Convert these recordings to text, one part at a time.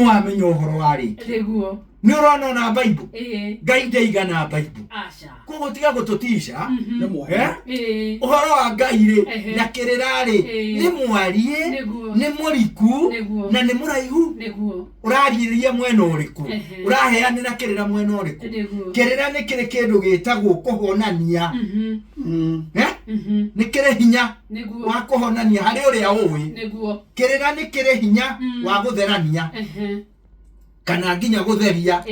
no amenyo horo wari Niguo ni urona na Bible Ngai ndaigana Bible acha kogo tiga gututisha nĩ mwana uhoro wa Ngai ri na kirira ri ni mwarie ni muriku na ni muraihu urariria mwena uriku uraheanira kirira mwena uriku kirira ni kiri kindu gitagwo kuhonania ni kiri hinya wa kuhonania hari uria uwi kirira ni kiri hinya wa gutherania kana nginya gutheria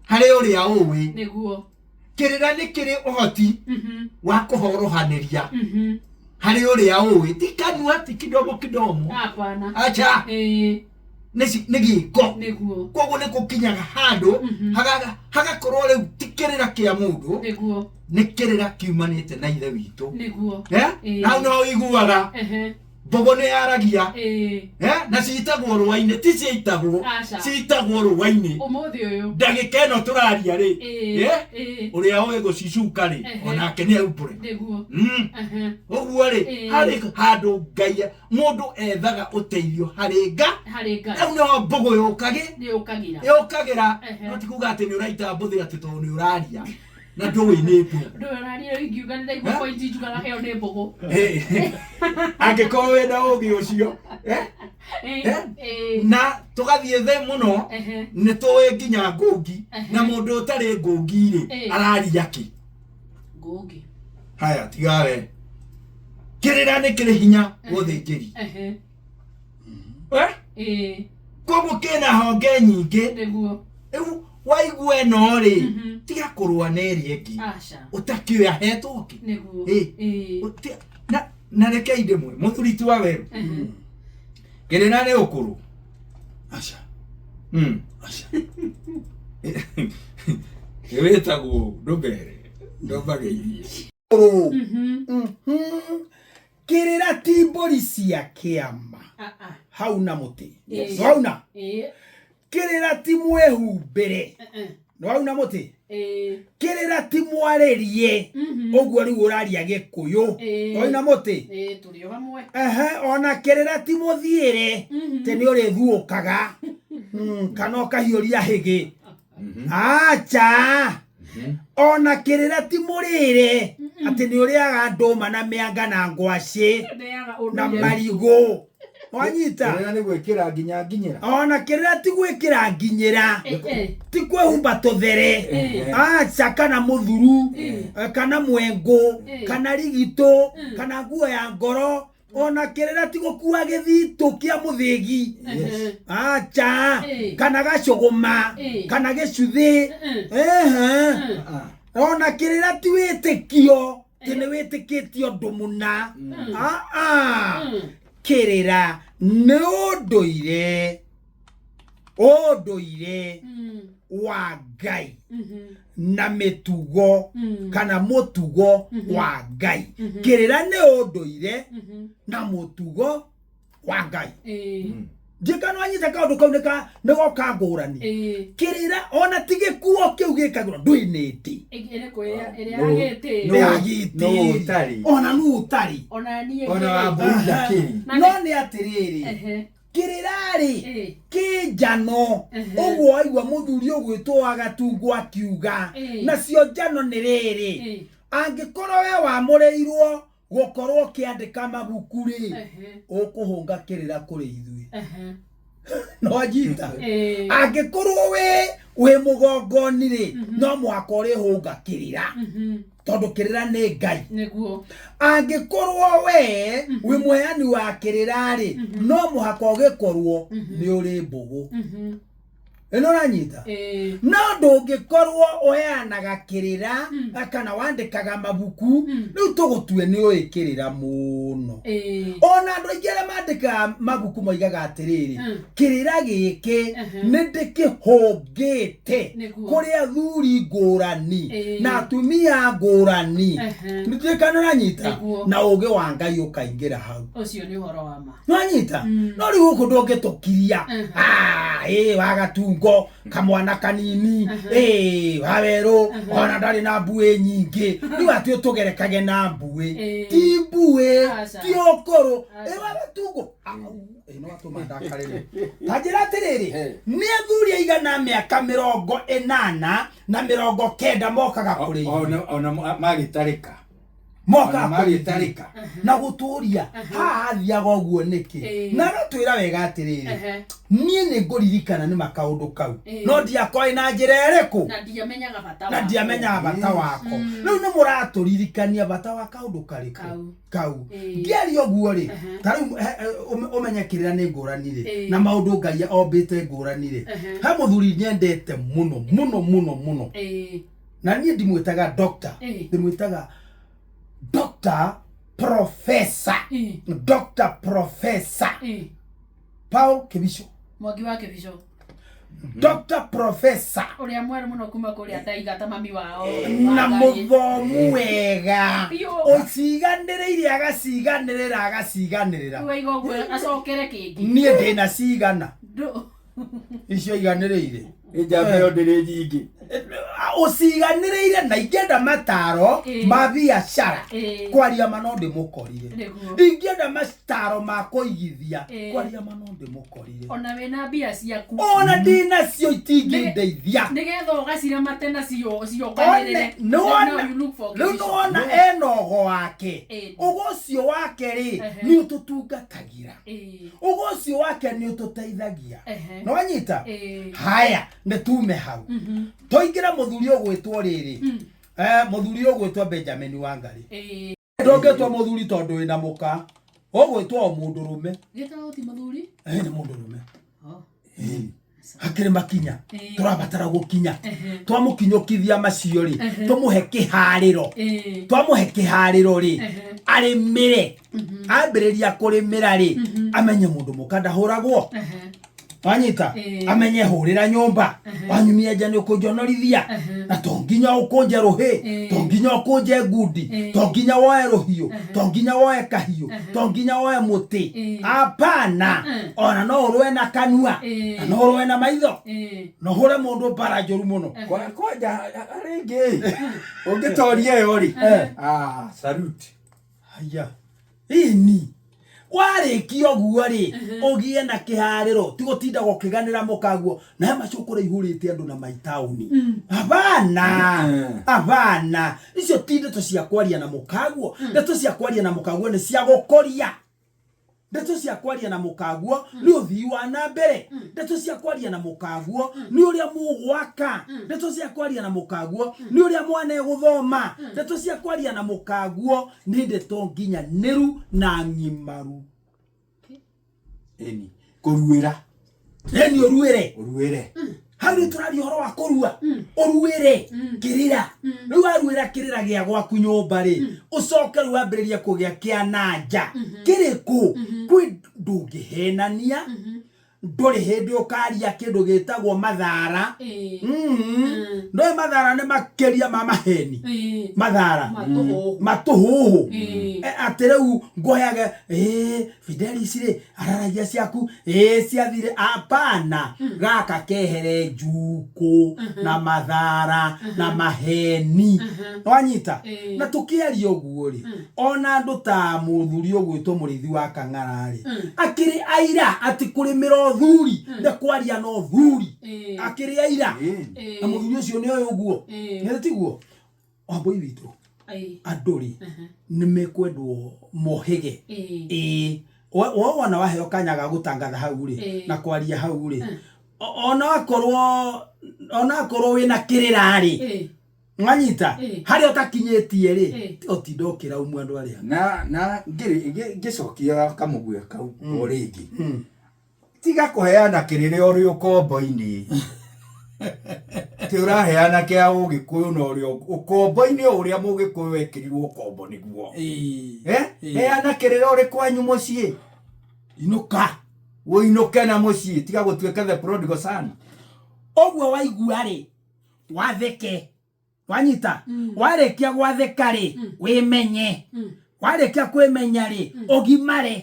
hari uria uwi kirira ni kiri uhoti wa kuhorohaniria hari uria uwi tikanua ti kidogo hapana acha ni giko kogo ni kukinyaga handu hagakorwo riu tikirira kia mundu ni kirira kiumanite na ithe witu na no iguaga bogo ne aragia na citagwo ruwaine ti citagwo citagwo ruwaine umuthi uyu ndagika ino turaria ri uria we gucicuka ri onake ni aupure uguo ri hari handu Ngai mundu ethaga uteithio hari no bogo yukagira no tikuga ati ni uraita mbuthi ati to ni uraria na ndui ni mbu nduraria ingiuga ndaigua point njugaga heo ni mbogo angĩkorwo wenda ũgĩ ũcio na tũgathiĩ thĩ mũno nĩ tũĩ nginya ngũngi na mũndũ ũtarĩ ngũngi rĩ araria kĩ ngũngi haya tigawe kĩrĩra nĩ kĩrĩ hinya gũthĩnjĩri koguo kĩna honge nyingĩ rĩu waigua ĩno rĩ tiga kũrũa na ĩrĩa ĩngĩ ũtakĩoya hetwo kĩ na reke ndemwe muthuri tu wa weru kĩrĩra nĩ ũkũrũ acha acha wĩtagwo ndũmbere ndũmbagĩirie kĩrĩra ti mbũri cia kĩama hau na mũtĩ wauna kĩrĩra ti mwĩhumbĩre wauna mũtĩ kĩrĩra ti mwarĩrie ũguo rĩu ũraria gĩkũyũ wauna mũtĩ tũrĩ o hamwe ona kĩrĩra ti mũthiĩre te nĩ ũrĩthuũkaga kana ũkahiũria hĩgĩ acha ona kĩrĩra ti mũrĩre atĩ nĩ ũrĩaga ndũma na mĩanga na ngwacĩ na marigũ wanyita kĩrĩra nĩ gwĩkĩra nginya nginyĩra ona kĩrĩra ti gwĩkĩra nginyĩra ti kwĩhumba tũthere acha kana mũthuru kana mwengũ kana rigitũ kana nguo ya ngoro ona kĩrĩra ti gũkua gĩthitũ kĩa mũthĩgi acha kana gacũgũma kana gĩcuthĩ ona kĩrĩra ti wĩtĩkio tĩ nĩ wĩtĩkĩtio ũndũ mũna kĩrĩra nĩ ũndũire wa Ngai na mĩtugo kana mũtugo wa Ngai kĩrĩra nĩ ũndũire na mũtugo wa Ngai njĩkano anyita kaũndũ kau nĩ goka ngũrani kĩrĩra ona ti gĩkuo kĩu gĩkagĩrwo ndũinĩti ona nũ ũtarĩ ona wa mbũri ndakĩrĩ no nĩ atĩrĩrĩ kĩrĩra rĩ kĩ njano ũguo aigua mũthuri ũgwĩtwo wa Gatungu akiuga nacio njano nĩ rĩrĩ angĩkorwo we wamũrĩirwo gũkorwo ũkĩandĩka mabuku rĩ ũkũhũnga kĩrĩra kũrĩ ithuĩ no njita angĩkorwo wĩ mũgongoni rĩ no mũhaka ũrĩhũnga kĩrĩra tondũ kĩrĩra nĩ Ngai angĩkorwo we wĩ mũheani wa kĩrĩra rĩ no mũhaka ũgĩkorwo nĩ ũrĩ mbũgũ ĩno ranyita no ndũngĩkorwo ũheanaga kĩrĩra kana wandĩkaga mabuku rĩu tũgũtue nĩ ũĩ kĩrĩra mũno ona andũ aingĩ arĩa mandĩkaga mabuku moigaga atĩrĩrĩ kĩrĩra gĩkĩ nĩ ndĩkĩhũngĩte kũrĩ athuri ngũrani na atumia ngũrani nĩtũĩkana ranyita na ũgĩ wa Ngai ũkaingĩra hau ũcio nĩ ũhoro wa ma ranyita no rĩu gũkũ ndũngĩtũkiria wa Gatungu gatungo kamwana kanini Waweru ona ndari na mbuĩ nyingĩ rĩu atĩ ũtũgerekage na mbuĩ ti mbuĩ ti ũkũrũ Gatungo no atũma ndakarĩre ta njĩra atĩrĩrĩ nĩ athuri aigana mĩaka 80 na 90 mokaga kũrĩ ona magĩtarĩka magĩtarĩka na gũtũria haha thiaga ũguo nĩkĩ na gatwĩra wega atĩrĩrĩ niĩ nĩ ngũririkana nĩ makaũndũ kau no ndiakoĩ na njĩra ĩrĩkũ na ndiamenyaga bata wako rĩu nĩ mũratũririkania bata wa kaũndũ karĩkũ kau ngĩaria ũguo rĩ ta rĩu ũmenye kĩrĩa nĩ ngũrani rĩ na maũndũ Ngai ombĩte ngũrani rĩ ha mũthuri nyendete mũno na niĩ ndimwĩtaga doctor ndimwĩtaga Dr. Professor Dr. Professor Paul Kebisho Mwangi wa Kebisho Dr. Professor uria mweru muno kuma kuri ataiga ta mami wao na muthomu wega uciganĩrĩire agaciganĩrĩra wega ũguo acokere kĩngĩ niĩ ndĩna cigana icio iganĩrĩire njamba yo ndĩrĩ nyingĩ uciganĩrĩire na ingĩenda mataro ma biacara kwaria ma no ndĩmũkorire ingĩenda mataro ma kũigithia kwaria ma no ndĩmũkorire ona wena mbia ciaku ona ndinacio itingĩndeithia nĩgetha ũgaciramate nacio cionganĩrĩre rĩu nĩwona enogo wake ũgũcio wake rĩ nĩ ũtũtungatagĩra ũgũcio wake nĩ ũtũteithagia nĩwanyita haya nĩtume hau toingĩra mũthuri ũgwĩtwo rĩrĩ mũthuri ũgwĩtwo Benjamin Wangari ndũngĩtwo mũthuri tondũ wĩna mũka ũgwĩtwo mũndũrũme gĩtagwo ti mũthuri nĩ mũndũrũme hakĩrĩ makinya tũrabatara gũkinya twamũkinyũkithia macio rĩ tũmũhe kĩharĩro rĩ arĩmĩre ambĩrĩria kũrĩmĩra rĩ amenye mũndũ mũka ndahũragwo wanyita amenye hũrĩra nyũmba wanyumia nja nĩ ũkũnjonorithia na to nginya ũkũnje rũhĩ to nginya ũkũnje ngundi to nginya woe rũhiũ to nginya woe kahiũ to nginya woe mũtĩ apana ona no ũrũe na kanua na no ũrũe na maitho no hũre mũndũ mbara njũru mũno kwanja rĩngĩ ũngĩtoria yo rĩ salute haya ini warĩkia ũguo rĩ ũgĩe na kĩharĩro ti gũtinda gũkĩganĩra mũkaguo na macukũra ihũrĩte andũ na maitaũni abana icio ti ndeto cia kwaria na mũkaguo ndeto cia kwaria na mũkaguo nĩ cia gũkũria ndeto cia kwaria na mũkaguo nĩ ũthii wa na mbere ndeto cia kwaria na mũkaguo nĩ ũrĩa mũgwaka ndeto cia kwaria na mũkaguo nĩ ũrĩa mwana egũthoma ndeto cia kwaria na mũkaguo nĩ ndeto nginyanĩru na ng'imaru eni kũruĩra eni ũruĩre hau nĩ tũraria ũhoro wa kũrua ũruĩre kĩrĩra rĩu waruĩra kĩrĩra gĩa gwaku nyũmba rĩ ũcoke rĩu wambĩrĩrie kũgĩa kĩa na nja kĩrĩkũ kwĩ ndũngĩhenania ndũrĩ hĩndĩ ũkaria kĩndũ gĩtagwo mathara ndoĩ mathara nĩ makĩria ma maheni mathara matũhũhũ atĩ rĩu ngoyage Fidelis rĩ araragia ciaku ciathire apana gaka kehere njuku na mathara na maheni wanyita na tũkĩaria ũguo rĩ ona andũ ta mũthuri ũgwĩtwo mũrĩithi wa Kang'ara rĩ akĩrĩ aira atĩ kũrĩmĩra thuri nĩ kwaria no thuri akĩrĩ aira na mũthuri ũcio nĩ oĩ ũguo nĩ tiguo Wambui witũ andũ rĩ nĩ mekwendwo mohĩge wona waheo kanya ga gũtangatha hau rĩ na kwaria hau rĩ ona akorwo wĩna kĩrĩra rĩ mwanyita harĩa ũtakinyĩtie rĩ ũtinda ũkĩraumwo andũ arĩa na ngĩcokia kamũguya kau o rĩngĩ tiga kũheana kĩrĩrĩ ũrĩ ũkombo-inĩ ti ũraheana kĩa ũgĩkũyũ na ũrĩa ũkombo-inĩ ũrĩa mũgĩkũyũ wekĩrirwo ũkombo nĩguo heana kĩrĩrĩ ũrĩ kwanyu mũciĩ inũka wĩinũke na mũciĩ tiga gũtuĩka the prodigal son ũguo waigua rĩ watheke wanyita warĩkia gwatheka rĩ wĩmenye warĩkia kwĩmenya rĩ ũgimare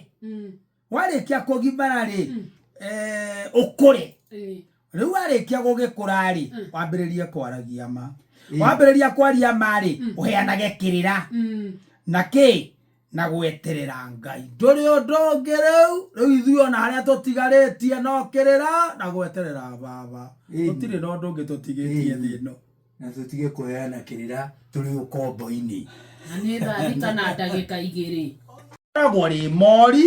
warĩkia kũgimara rĩ ũkũre riu arikia gugikura ri wambiririe kwaragia ma wambiriria kwaria ma ri uheanage kirira na ki na gweterera Ngai nduri undu riu ithuĩ ona haria tutigarĩtie no kirira na gweterera baba tutire no undu ungi tutigitie thi ino na tutige kuheana kirira turi ukombo-ini na nĩ thaa thita na ndagĩka 2 ragwo ri mori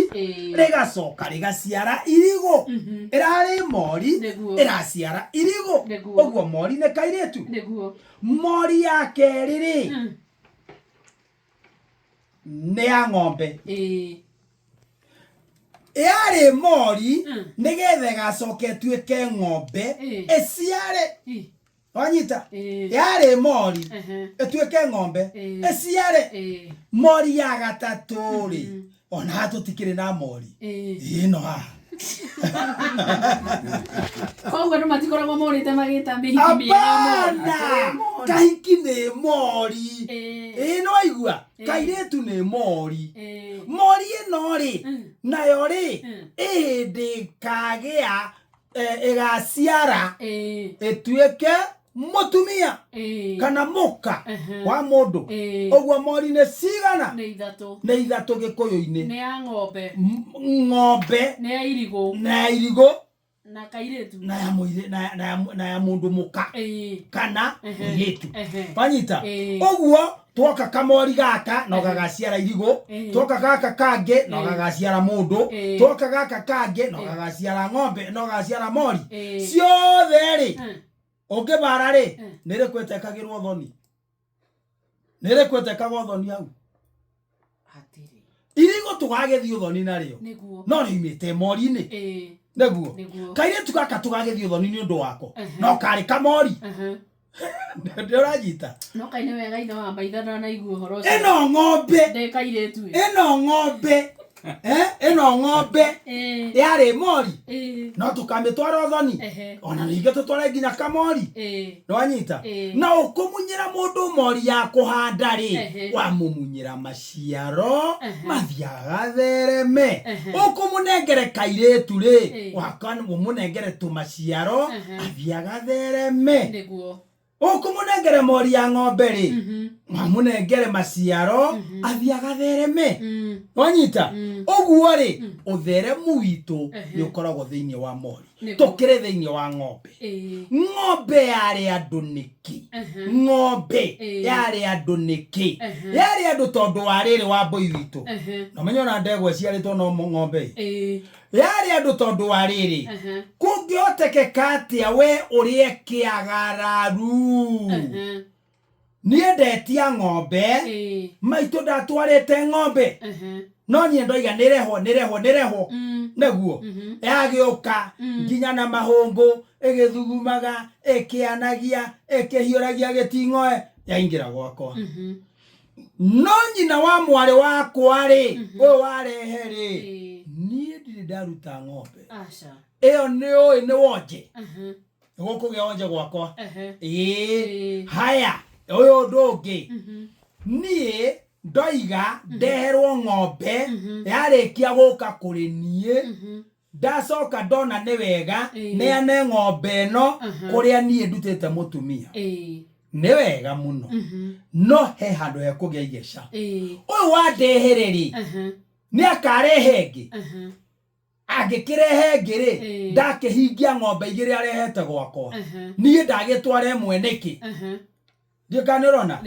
rigacoka rigaciara irigo irari mori iraciara irigo uguo mori ni kairitu mori ya keri ri ni ya ng'ombe yari mori nigetha gacoke tuike ng'ombe iciare wanyita yari mori etuike ng'ombe iciare mori ya gatatu ri ona tutikire na mori ino ha koguo no matikoragwo morite magita mĩhiki mĩega kahiki nĩ mori ino aigua kairitu nĩ mori mori ĩno ri nayo ri ĩhĩndĩ kagĩa ĩgaciara ĩtuĩke mutumia kana muka wa mundu uguo mori ne cigana ne ithatu gikuyu-ini ne ya ng'ombe ne ya irigo na kairetu na ya muire na ya mundu muka kana muiretu banyita uguo twoka kamori gaka no gagaciara irigo twoka gaka kange no gagaciara mundu twoka gaka kange no gagaciara ng'ombe no gagaciara mori ciothe ri ukibara ri nire kwetekagirwo thoni nire kwetekagwo thoni hau hatiri irigo tugagethio thoni nario no rimite mori-ini neguo kairitu gaka tugagethio thoni ni undu wako no kari kamori nduranyita no kaine wega ina wa maithana na iguo horo ino ng'ombe ndekairetu ino ng'ombe ino ng'ombe yari mori no tukamitwara thoni ona ninge tutware nginya kamori ndwanyita na ukumunyira mundu mori ya kuhanda ri wamumunyira maciaro mathiaga thereme ukumunengere kairetu ri wakana mumunengere tumaciaro athiaga thereme niguo ukumunengere mori ya ng'ombe ri wamunengere maciaro athiaga thereme wanyita uguo ri utheremu witu ni ukoragwo thiini wa mori tukire thiini wa ng'ombe ng'ombe yari andu niki ng'ombe yari andu niki yari andu tondu wa riri wa mbui witu no menyona ndegwa ciaritwo no ng'ombe yari andu tondu wa riri kungiotekeka atia we urie kiagararu nie ndetia ng'ombe maitu ndatwarite ng'ombe no nie ndoiga nireho neguo yagiuka nginya na mahungu igithugumaga ikianagia ikihiuragia giting'oe yaingira gwakwa no nyina wa mwari wakwa ri we warehe ri nie ndiri ndaruta ng'ombe aca iyo ni wonje gukugia wonje gwakwa haya uyu ndungi nie ndoiga ndeherwo ng'ombe yarikia guka kuri nie ndacoka ndona ni wega neane ng'ombe ino kuria nie ndutite mutumia ni wega muno no he handu he kugia igeca uyu wandehereri ni akarehe ngi angikirehe ngiri ndakihingia ng'ombe igiri arehete gwakwa nie ndagitware mweneki ndikanirona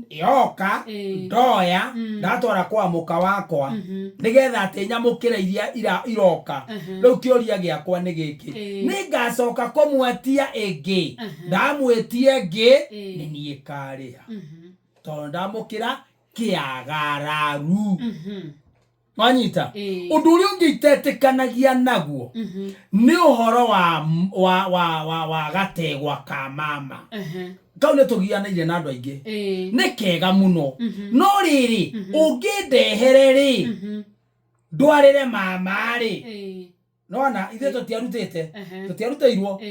yoka ndoya ndatwara kwa muka wakwa nigetha ati nyamukire iria iroka riu kioria giakwa ni giki ningacoka kumwetia ingi ndamwetie ngi ni nie karia tondu ndamukira kiagararu wanyita undu uria ungitetikanagia naguo ni uhoro wa gategwa ka mama kau ne tugianaire na andu aingi ni kega muno no riri ungindehere ri ndwarire mama ri nona ithe tutiarutĩirwo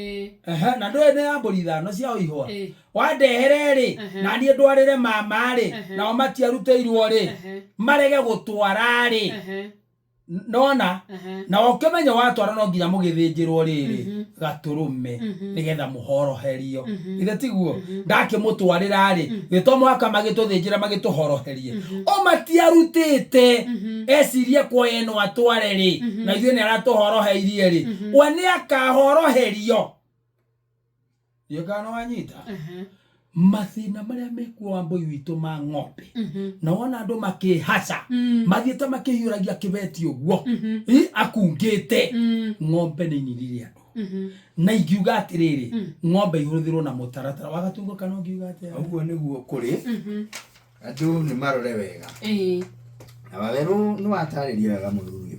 na ndũĩ nĩ ya mbũri ithano cia ihwa wandehere ri na niĩ ndwarire mama ri nao matiarutĩirwo ri marege gũtwara ri nona na okemenya watwara no nginya mugithingirwo riri gaturume nigetha muhoroherio ire tiguo ndakimutwarira ri gitomo aka magituthingira magituhoroherie o matiarutite esirie kwa eno atware ri na ithuĩ nĩ aratuhoroheirie ri we nĩ akahoroherio yekano wanyita mathina maria mekuo Wambui witũ ma ng'ombe na wona andu makihaca mathiĩte makihiũragia kibeti ũguo akungĩte ng'ombe nĩ iniririe andu na ingiuga atirĩrĩ ng'ombe ihũthĩrwo na mũtaratara wa Gatungu kana ungiuga atĩa ũguo nĩguo kũrĩ andũ nĩ marore wega na Waweru nĩ watarĩria wega mũthuri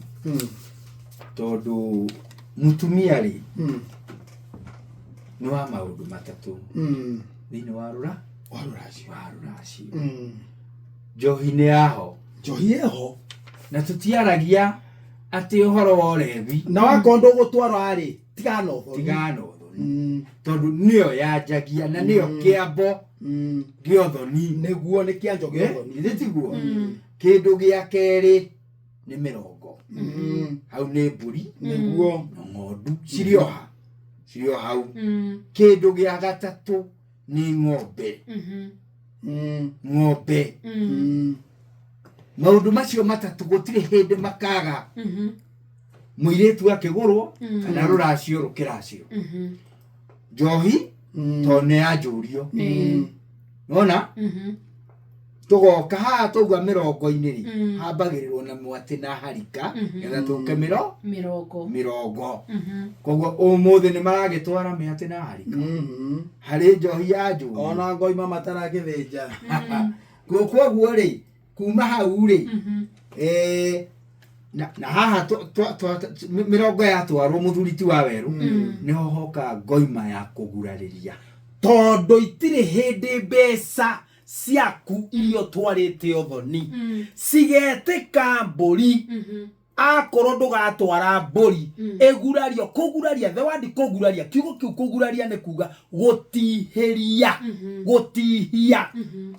tondũ mutumia rĩ nĩ wa maũndũ matatũ thĩinĩ wa rũracio njohi nĩ yaho njohi eho na tũtiaragia atĩ ũhoro wa ũrebi na wakondo gũtwara rĩ tigana ũthoni tondũ nĩyo yanjagia na nĩyo kĩambo gĩa ũthoni nĩguo nĩ kĩanjo gĩa ũthoni ithĩ tiguo kĩndũ gĩa kerĩ nĩ mĩrongo hau nĩ mbũri nĩguo na ng'ondu cirio hau kĩndũ gĩa gatatũ ni ng'ombe maũndũ macio matatũ gũtirĩ hĩndĩ makaga mũirĩtu akĩgũrwo kana rũracio rũkĩracio njohi to nĩ yanjũrio nona tũgoka haha tauga mĩrongo-inĩ rĩ hambagĩrĩrwo na mwatĩ na harika getha tũke mĩrongo koguo ũmũthĩ nĩ maragĩtwara mĩatĩ na harika harĩ njohi ya njũri ona ngoima mataragĩthĩnja koguo rĩ kuma hau rĩ na haha mĩrongo yatwarwo mũthuri ti Waweru nĩho hoka ngoima ya kũgurarĩria tondũ itirĩ hĩndĩ mbeca ciaku irio twarĩte ũthoni cigetĩka mbũri akorwo ndũgatwara mbũri ĩgurario kũguraria the word kũguraria kiugo kĩu kũguraria nĩ kuga gũtihĩria gũtihia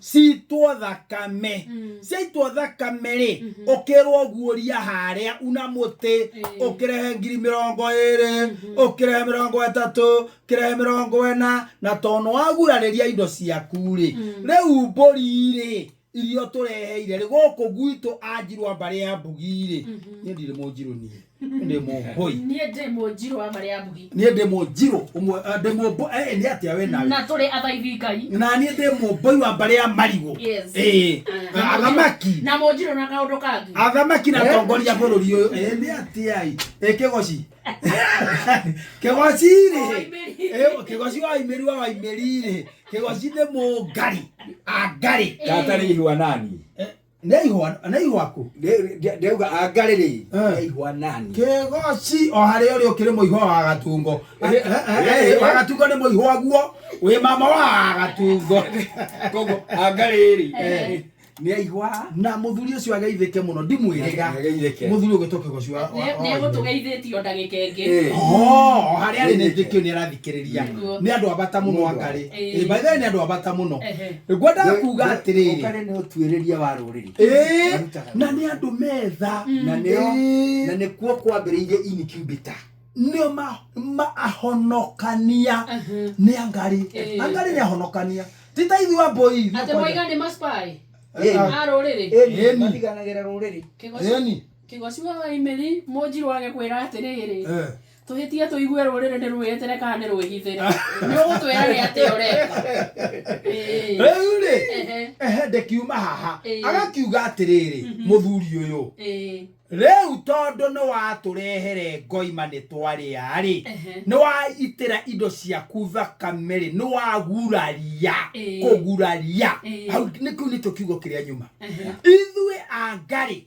citwo thakame ciaitwo thakame rĩ ũkĩrwo guoria harĩa una mũtĩ ũkĩrehe 20,000 ũkĩrehe 30 ũkĩrehe 40 na tono wagurarĩria indo ciaku rĩ rĩu mbũri rĩ irio tureheire rĩ gũkũ gwitũ anjirwa mbarĩ ya mbugi rĩ niĩ ndirĩ mũnjirũ niĩ ndĩ mũmbũi niĩ ndĩ mũnjirũ wa mbarĩ ya mbugi niĩ ndĩ mũnjirũ ũmwe ndĩ mũmbũi nĩ atĩa we nawe na tũrĩ athaithi Ngai na niĩ ndĩ mũmbũi wa mbarĩ ya marigũ athamaki na mũnjirũ na kaũndũ kangĩ athamaki na tongoria bũrũri ũyũ nĩ atĩa kĩgoci kĩgoci rĩ kĩgoci wa Waimĩri wa Waimĩri rĩ kĩgoci nĩ mũngari angari gatarĩ ihwa nani nĩ ihwa kũ ndeuga angari rĩ nĩ ihwa nani kĩgoci o harĩa ũrĩ ũkĩrĩ mũihwa wa Gatungo wa Gatungo nĩ mũihwa guo wĩ mama wa Gatungo koguo angari rĩ nĩ ihwa na mũthuri ũcio ageithĩke mũno ndimwĩrĩga mũthuri ũgĩtwo kĩgoci wa nĩ gũtũgeithĩtio ndagĩka ĩngĩ o harĩa arĩ nĩ ndĩkĩo nĩ arathikĩrĩria nĩ andũ abata mũno angarĩ by the way nĩ andũ abata mũno ngwenda kuga atĩrĩrĩ ũkarĩ nĩ ũtuĩrĩria wa rũrĩrĩ na nĩ andũ metha na nĩ kuo kwambĩrĩirie incubator nĩo mahonokania nĩ angarĩ nĩ ahonokania ti ta ithuĩ Wambui atĩ moiga nĩ maspy rũrĩrĩ mathiganagĩra rũrĩrĩ kĩgoci wa Waimĩri mũnjirũ wage kwĩra atĩrĩrĩ tũhĩtie tũigue rũrĩrĩ nĩ rwĩetere kana nĩ rwĩhithĩre nĩ ũgũtwĩra nĩ atĩ ũreka rĩu rĩ ndĩkiuma haha agakiuga atĩrĩrĩ mũthuri ũyũ rĩu tondũ nĩ watũrehere ngoima nĩ twarĩa rĩ nĩ waitĩra indo ciaku thakame rĩ nĩ waguraria kũguraria hau nĩkĩu kiugo kĩrĩa nyuma ithuĩ angarĩ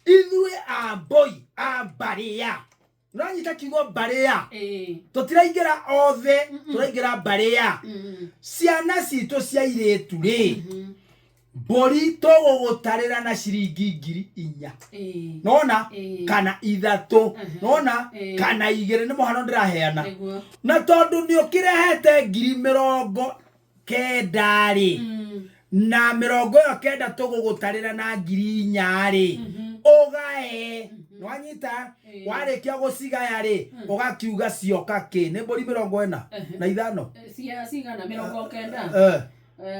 ithuĩ amboi ambarĩa nonyita kiugo mbarĩa tũtiraingĩra othe tũraingĩra mbarĩa ciana citũ cia airĩtu rĩ mbũri tũgũgũtarĩra na ciringi 4,000 nona kana 3 nona kana 2 nĩ mũhano ndĩraheana na tondũ nĩ ũkĩrehete 90,000 rĩ na 90,000 tũgũgũtarĩra na 4,000 rĩ ogae nwanyita warekia gucigaya ri ugakiuga cioka ki ni mburi 40 na ithano cia cigana 90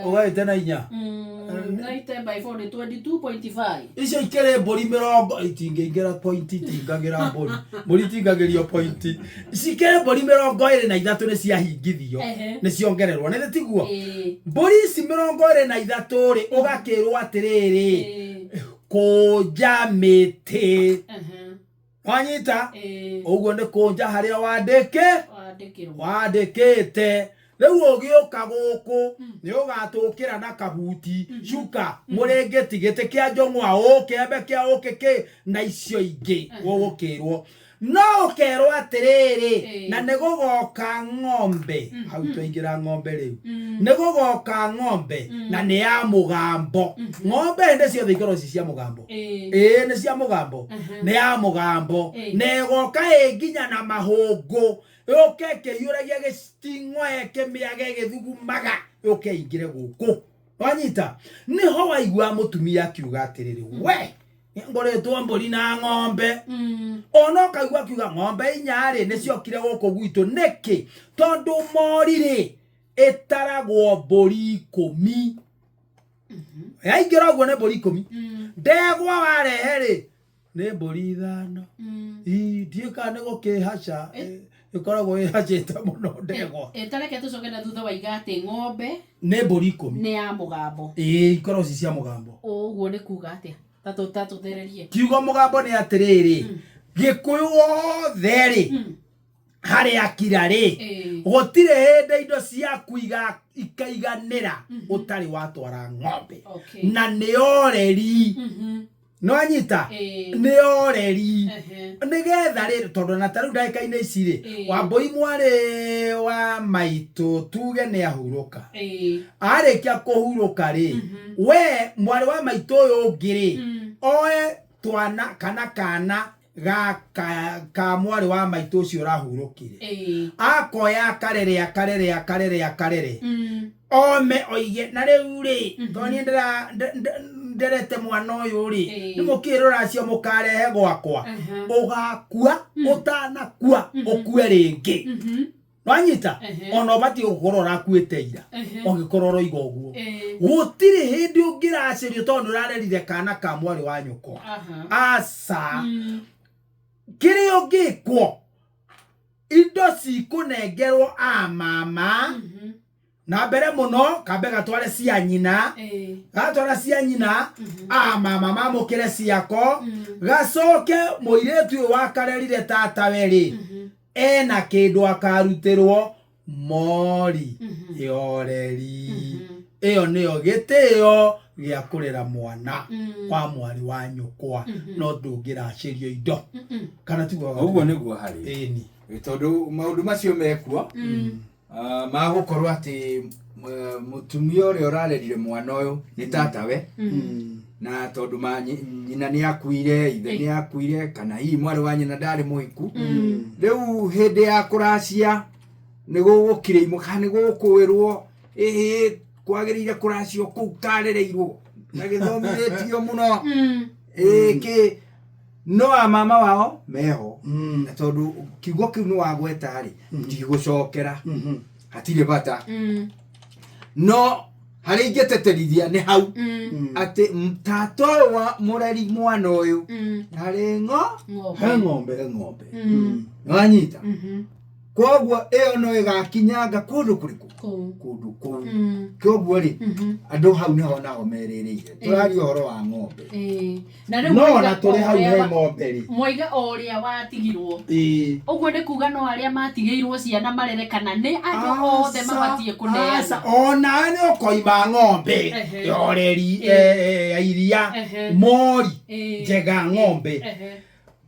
ugaite na inya 90 by 4 ni 22.5 icio ikere mburi 40 itingeingira point itingagira mburi mburi itingagirio point ikere mburi 23 ni ciahingithio ni ciongererwo ni tiguo mburi ici 23 ri ugakirwo atiriri koja miti wanyita uguo ni kunja haria wandikite riu ugiuka guku ni ugatukira na kabuti shuka murengeti giti kia njongwa ukembe kia ukiki na icio ingi gugukirwo no ukerwo atiriri na ni gugoka ng'ombe hau twaingira ng'ombe riu ni gugoka ng'ombe na ni ya mugambo ng'ombe ndi ciothe ikorwo cia mugambo ni cia mugambo ni ya mugambo negoka nginya na mahungu ukeke yuragia gisting'oe kemiage githugumaga ukeingire guku wanyita niho waigua mutumia akiuga atiriri we ngoretwo mburi na ng'ombe ono kaigua kiuga ng'ombe inyari niciokire guku gwitu niki tondu morire etaragwo mburi 10 yaingira guo ne mburi 10 ndegwa wareheri ne mburi 5 ndieka ne gukihaca ikoragwo ihacita muno ndegwa etareke tucoke na thutha waiga ati ng'ombe ne mburi 10 ni ya mugambo ikorwo cia mugambo uguo ni kuga atia tatu thererie kiugo mugambo ni atiriri gikuyu wothe ri haria kirari gutire hinde indo cia kuiga ikaiganira utari watwara ng'ombe na ni oreri no anyita ni oreri nigetha ri tondu na taru ndaika-ini ici ri wambui mwari wa maitu tuge ni ahuruka arikia kuhuruka ri we mwari wa maitu uyu ungi ri oe twana kana ka mwari wa maitu ucio urahurukire akoya akarere ome oige na riu ri toni nderete mwana uyu ri ni mukirura acio mukarehe gwakwa ugakua utanakua ukue ringi wanyita ono bati ukorora rakuite ira ongikororo igoguo gutiri hindi ungiracirio tondu urarerire kana ka mwari wa nyuko asa kiri ungikwo indo cikunengerwo mama na mbere muno kambe gatware cia nyina gatwara cia nyina mama mamukire ciako gacoke muiretu wakarerire tata weri ena kindu akarutirwo mori yoreri iyo niyo gitio gia kurera mwana kwa mwari wa nyukwa no ndungiracirio indo kana tiguo uguo niguo hari tondu maundu macio mekuo magukorwo ati mutumia uria urarerire mwana uyu ni tata we na tondu nyina ni akuire ithe ni akuire kana hii mwari wa nyina ndari muhiku riu hindi ya kuracia ni gugukire imuka ni gukuirwo kwagirire kuracio ku karereirwo na githomithetio muno ki no mama wao meho na tondu kiugo kiu ni wagweta ri ndigũcokera hatire bata no hari ingeteterithia ni hau ati mtato wa mureri mwana uyu hari ng'ombe wanyita koguo iyo no igakinyanga kundu kuriku kundu kou koguo ri andu hau niho naho meririire turari uhoro wa ng'ombe na no na turi hau he ng'ombe ri moiga oria watigirwo uguo ni kuga no aria matigeirwo ciana marere kana ni andu othe mabatie kuneana ona ni ukoima ng'ombe yoreri iria mori njega ng'ombe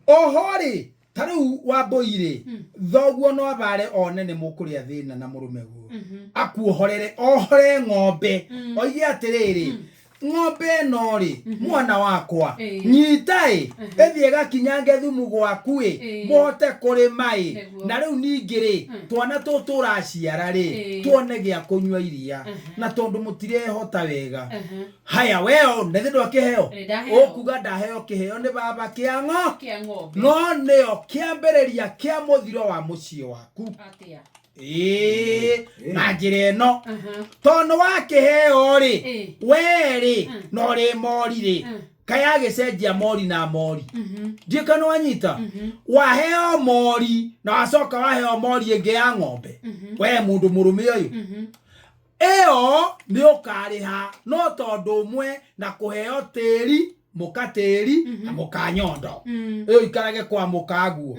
ohori tariu wamboire thoguo no abare one ni mukuria thina na murume guo akuohorere ohore ng'ombe oige atiriri ng'ombe no ri mwana wakwa nyita ethie gakinyange thumu gwaku mote kurima na riu ningi ri twana tuturaciara ri tuone gya kunywa iria na tondu mutirehota wega haya weo ndethindo kiheo okuga ndaheo kiheo ni baba kiango no neo kiambiriria kia muthiro wa mucie waku na njira ino tondu wa kiheo ri weri no ri mori ri kaya gicenjia mori na mori ndika no anyita waheo mori na wacoka waheo mori ingi ya ng'ombe we mundu murume uyu eo ni ukariha no tondu umwe na kuheo tiri mukatiri na mukanyondo iyo ikarage kwa mukaguo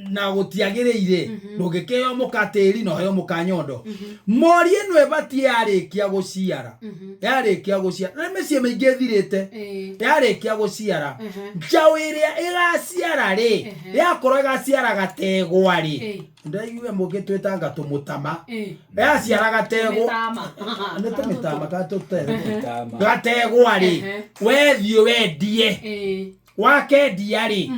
na gutiagiriire ndugikeo mukatiri no heo mukanyondo mori eno ebatie arikia guciara yarikia guciara na mecie maingi thirite yarikia guciara njau iria igaciara ri yakorwo igaciara gategwa ri ndaigue mugitwetanga tumutama yaciara gategwa ni tumitama gategwa ri wethio wendie wakendia ri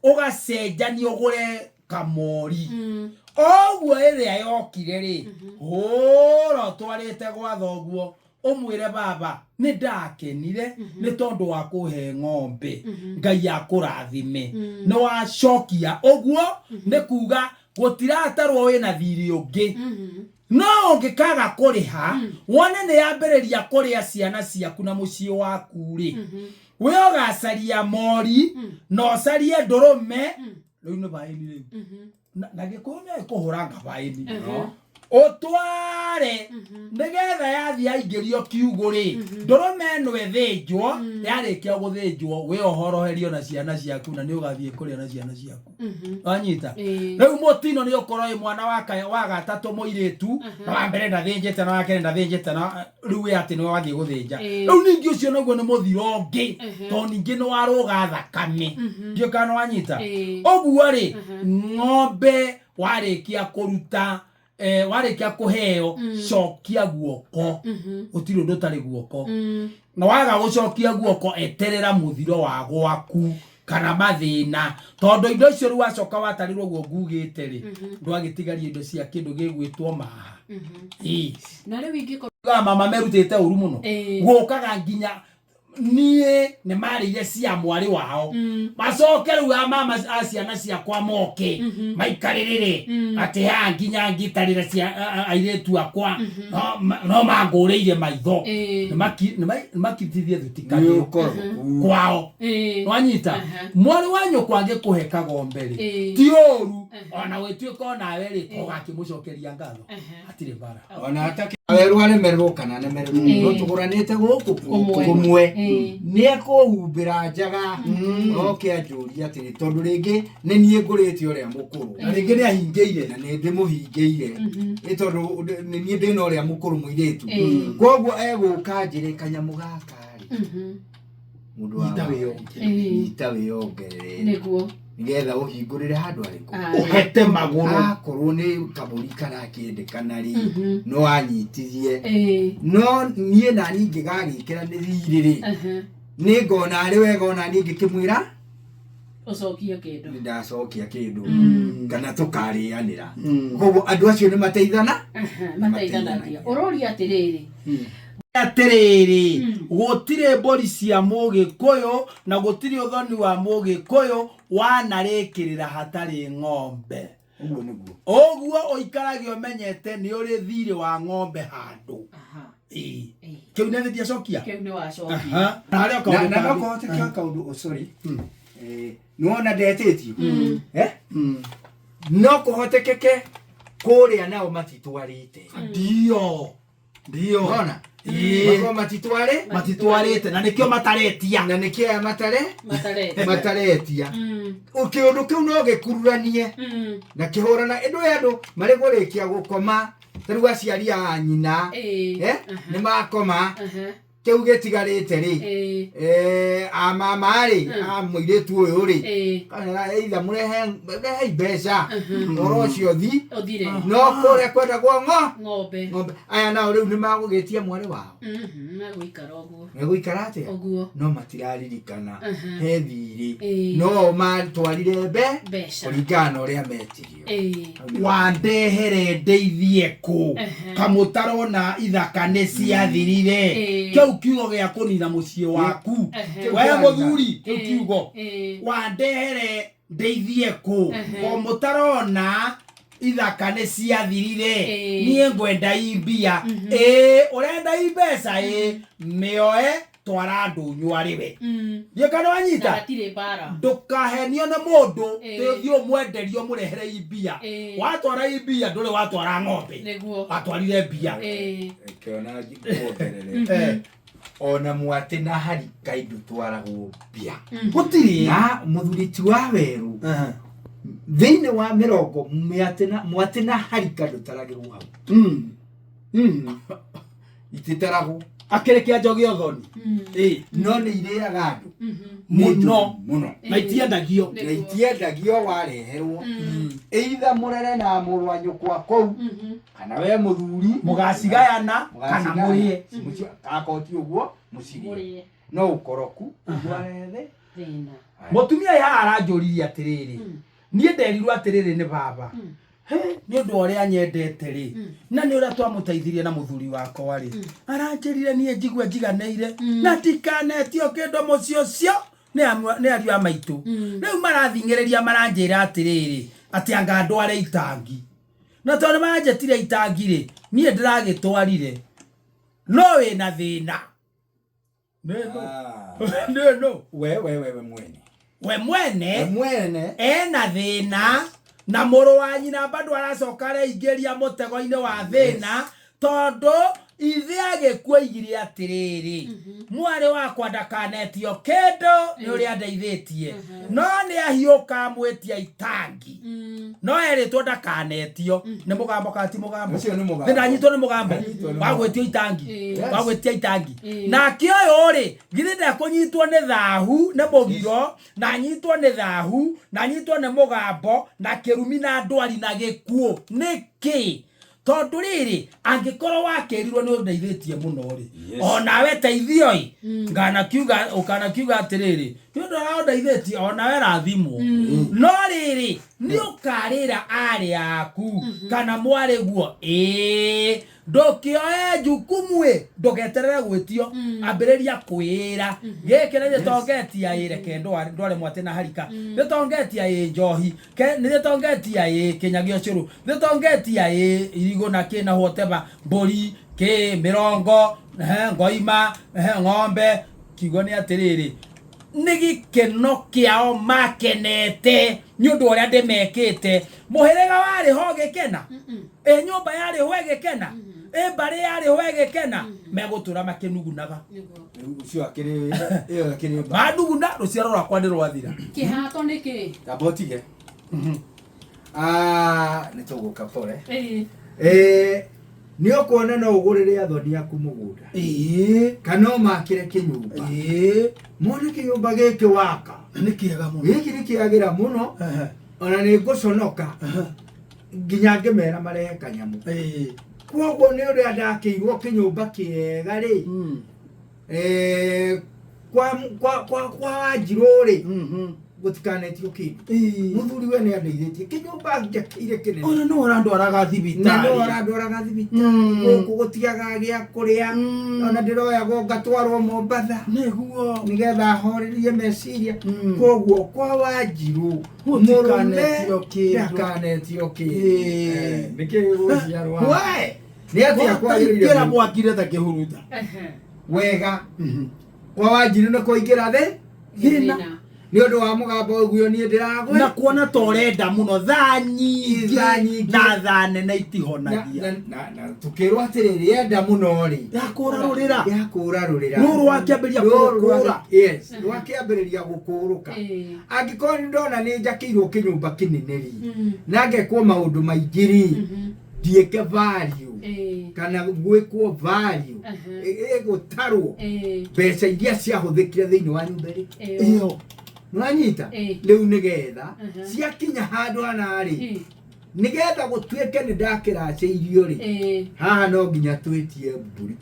ugacenjani ugure kamori oguo iria yokire ri horo twarite gwa thoguo umwire baba ni ndakenire ni tondu wa kuhe ng'ombe ngai akurathime no wacokia oguo ni kuga gutiratarwo wina thiri ungi no ngikaga kuriha wone ni yambiriria kuria ciana ciaku na mucie waku ri we ugacaria mori no carie ndurume riu ni baini na gikume kuhuranga baini otware nigetha yathia ingirio kiugo ri ndurume no ethinjwo yarikia guthinjwo we ohoroherio na ciana ciaku na ni ugathie kuria na ciana ciaku anyita riu mutino ni ukorwo mwana wa gatatu muiritu na wa mbere ndathinjite na wa kere ndathinjite na riu we ati ni wathie guthinja riu ningi ucio naguo ni muthiro ungi to ningi ni waruga thakame ndio kana wanyita oguo ri ng'ombe warikia kuruta warikia kuheo cokia guoko utiro ndotari guoko na waga gucokia guoko eterera muthiro wa gwaku kana mathina tondu indo icio ru wacoka watarirwo guo ngugite ri ndwagitigaria indo cia kindu gigwitwo maha na riu ingiko mama merutite uru muno gukaga nginya nie ne marire cia mwari wao macoke riu mama aciana ciakwa moke maikarire ati ha nginya ngitarire cia airetu akwa no mangureire maitho makitithie thutikani kwao wanyita mwari wanyu kwange kuheka gombe ri ti oru ona wetwiko nawe ri ugakimucokeria ngatho atire bara ona atake aweru aremerwo kana nemerwo no tuguranite guku kumwe ni akuhumbira njaga oke anjuria atiri tondu ringi ni nie ngurite uria mukuru na ringi ni ahingeire na ni ndimuhingeire ni tondu ni nie ndina uria mukuru muiretu koguo eguka njire kanyamu gaka ri mundu itawe yongerere niguo nigetha uhingurire handu ariku uhete maguru akorwo ni kaburi kana kindi kana ri no anyitithie no nie na ningi gagikira ni riri ni ngona ari wega ona ningi kimwira ucokia kindu ndacokia kindu kana tukarianira koguo andu acio ni mateithana mateithanagia uroria atiriri atiriri gutire mbori cia Mugikuyu na gutire uthoni wa Mugikuyu wanarikirira hatari ng'ombe oguo oikaragio menyete ni uri thiri wa ng'ombe handu kiu ne thia cokia kiu ni wacokia na haria na ko te kaundu sorry nuona ndetitio no kuhotekeke kuria nao matitwarite ndio ona mako matitwarite na nikio mataretia na nikio mataretia ukiundu kiu no gikururanie na kihorana endo yandu mari gurikia gukoma taru aciari a nyina ni makoma keu getigarite ri amama ri amwiretu uyu ri kana either murehe mbeca oro cio thi no kore kwenda kwa ng'ombe aya nao riu nimagugitia mwari wao meguikara atia no matiraririkana he thiri no matwarire kuringana uria metirio wandehere ndeithie ku kamutarona ithaka ni ciathirire kiu kiugo gia kunina mucii waku we muthuri kiu kiugo wandehere ndeithie ku kamutarona ithaka ni ciathirire nie ngwenda imbia urenda imbeca mioe twara ndunywa riwe nie kana wanyita ndukahenio na mundu teithio mwenderio murehere imbia watwara imbia nduri watwara ng'ombe watwarire mbia kiona ngikuongerere ona mwate na harika indu twaragwo mbia gutiri na muthuri ti wa weru thiine wa mirongo mwate na harika ndutaragirwo hau ititaragwo akerekia njogi othoni no ni iriaga andu muno na itiendagio wareherwo either murere na muru wa nyukwa kou kana we muthuri mugacigayana kana murie akoti uguo mucirie no ukoroku warethe thina mutumia ya aranjuririe atiriri nie nderirwo atiriri ni baba ni undu uria nyendete ri na ni uria twamuteithirie na muthuri wakwa ri aranjirire nie njigwe njiganeire na tikanetio kindu muci ucio ni ariu a maitu riu marathingiriria maranjira atiriri ati anga ndware itangi na tondu maranjetire itangi ri nie ndiragitwarire no wina thina no we mwene ena thina na muru wa nyina bado aracoka reingiria mutego-ini wa thina tondu ithe agikua igire atiriri mwari wakwa ndakanetio kindu ni uria ndeithitie no ni ahiuka mwitia itangi no eritwo ndakanetio ni mugambo kati mugambo ndanyitwo ni mugambo wagwetio itangi na kioyo ri githe ndakunyitwo ni thahu ni mugiro na nyitwo ni thahu na nyitwo ni mugambo na kirumi na ndwari na gikuo niki tondu riri angikorwo wakerirwo ni undeithitie muno ri ona we teithio ngana kiuga atiriri ni undu wa undeithitie ona we rathimo no riri ni ukarira ari aku kana mwari guo ndukioe jukumwe ndugeterere gwitio ambiriria kwira gikire ni tongetia reke ndware mwate na harika ni tongetia njohi ni tongetia kinyagio curu ni tongetia irigo na kina whatever mburi ke mirongo ngoima ng'ombe kiugo ni atiriri ni gikeno kiao makenete ni undu uria ndimekite muhirega wari ho gikena nyumba yari ho gikena mbari yari ho gikena megutura makinugunaga ucio akiri manuguna ruciaro rwakwa ndirwathira kihato niki tabotige ni tuguka pore ni ukuona no ugurire athoni aku mugunda kana makire kinyumba mone kinyumba giki waka ni kiega muno giki ni kiagira muno ona ni nguconoka nginya ngimera marehe kanyamu kwoguo ni uria ndakiirwo kinyumba kiega ri kwa Wanjiru ri gutikanetio kindu muthuri we ni andeithitie kinyumba njakire kinene ona no urandwaraga thibitari guku gutiaga gia kuria ona ndiroyagwo ngatwarwo Mombatha niguo nigetha horirie meciria kwoguo kwa Wanjiru ndakanetio kindu nikiguciarwa we ni atia kwagirira mwakire ta kihuruta wega kwa Wanjiru ni kuingira thina ni undu wa mugambo uguo ni ndiragwe na kuona torenda muno tha nyingi na tha nene itihonagia na tukirwa atiriri enda muno ri yakura rurira ruru wakiambiria gukura yes wakiambiriria gukuruka angikoni ndona ni njakirwo kinyumba kinene ri na ngekwo maundu maingiri ndieke value kana gwikwo value gutarwo mbeca iria ciahuthikire thiini wa nyumba iyo mwanyita riu nigetha ciakinya handu hanari nigetha gutwike ni ndakiraceirio ri haha no nginya twitie mburi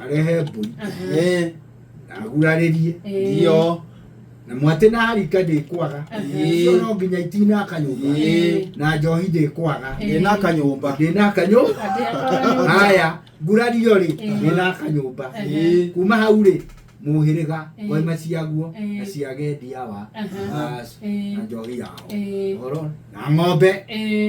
arehe mburi aguraririe ndio na mwate na harika ndikwaga iyo no nginya itina kanyumba na njohi ndikwaga ndina kanyumba haya ngurario ri ndina kanyumba kuma hau ri muhiriga kwa maciaguo na ciagendia wa na njohi yao oro na ng'ombe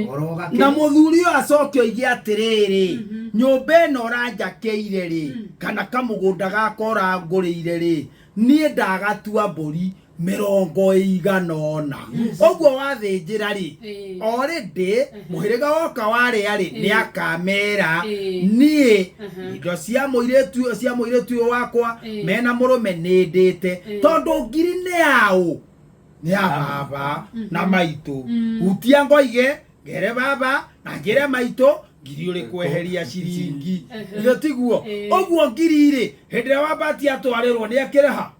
oro na muthuri acokio igi atiriri nyumba ino ranjakeire ri kana kamugunda gakora ngurire ri nie ndagatua mburi 100 ogwo wathinjira ri already muhiriga woka waria ri ni akamera nie indo cia muiretu wakwa mena murume nindite tondu ngiri ni yao ni ababa na maitu utia ngoige ngere baba na ngere maitu ngiri uri kweheria ciringi iyo tiguo ogwo ngiri ri hinde wa bati atwarirwo ni akireha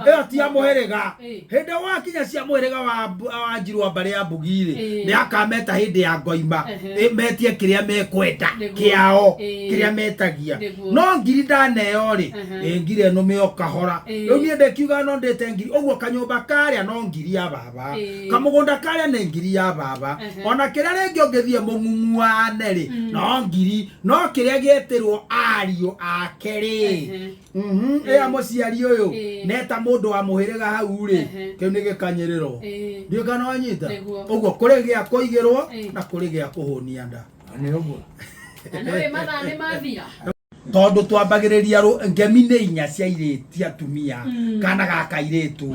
iyo ti amuheriga hinde wa kinya cia muheriga wa njirwa mbari ya mbugiri ni akameta hinde ya ngoima metie kiria mekwenda kiao kiria metagia no ngiri ndaneyo ri ngiri eno mioka hora riu ni ndekiuga no ndete ngiri ogwo kanyumba karia no ngiri ya baba kamugunda karia ni ngiri ya baba ona kiria ringi ongithie mung'ung'uane ri no ngiri no kiria gietirwo ario akeri ea muciari uyu neta mundu wa muhiriga hau ri kiu ni gikanyiriro ndio kana wanyita uguo kuri gia kuigirwo na kuri gia kuhunia nda ni uguo no mathaa ni mathira tondu twambagiriria ngemi ni inya cia ireti atumia kana gaka iretu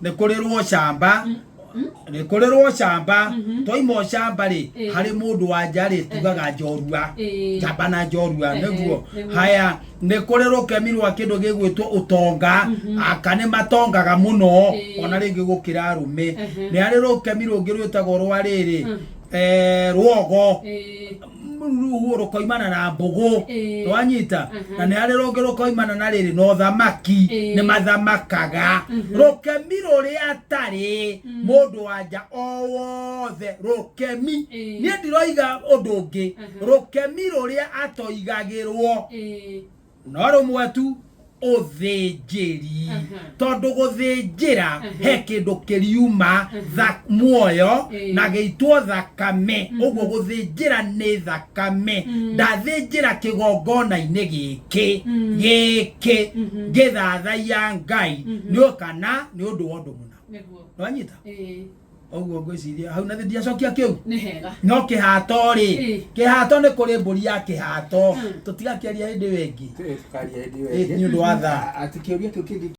ni kurirwo shamba ni kurirwo shamba toimo shamba ri hari mundu wanja ri tugaga njorua shamba na njorua niguo haya ni kurirwo kemirwa kindu gigwitwo utonga akane matongaga muno ona ringi gukira arume ni hari rukemirwo ngirwitago rwa riri ruogo ruhuro koimana na mbugu twanyita na ni hari rungi rukoimana na riri no thamaki ni mathamakaga rukemiro ri atari mundu wanja o wothe rukemi ni ndiroiga undu ungi rukemiro ri atoigagirwo no rumwe tu uthinjiri tondu guthinjira he kindu kiriuma muoyo na giitwo thakame uguo guthinjira ni thakame ndathinjira kigongona-ini giki ngithathaiya Ngai ni ukana ni undu wa undu muna nwanyita ogwo ngwiciria hau na ndia cokia kiu ni hega no kihato ri kihato ni kuri mburi ya kihato tutigakiaria hindi wengi tukaria hindi wengi ni undu wa tha atikiuria kiu kingi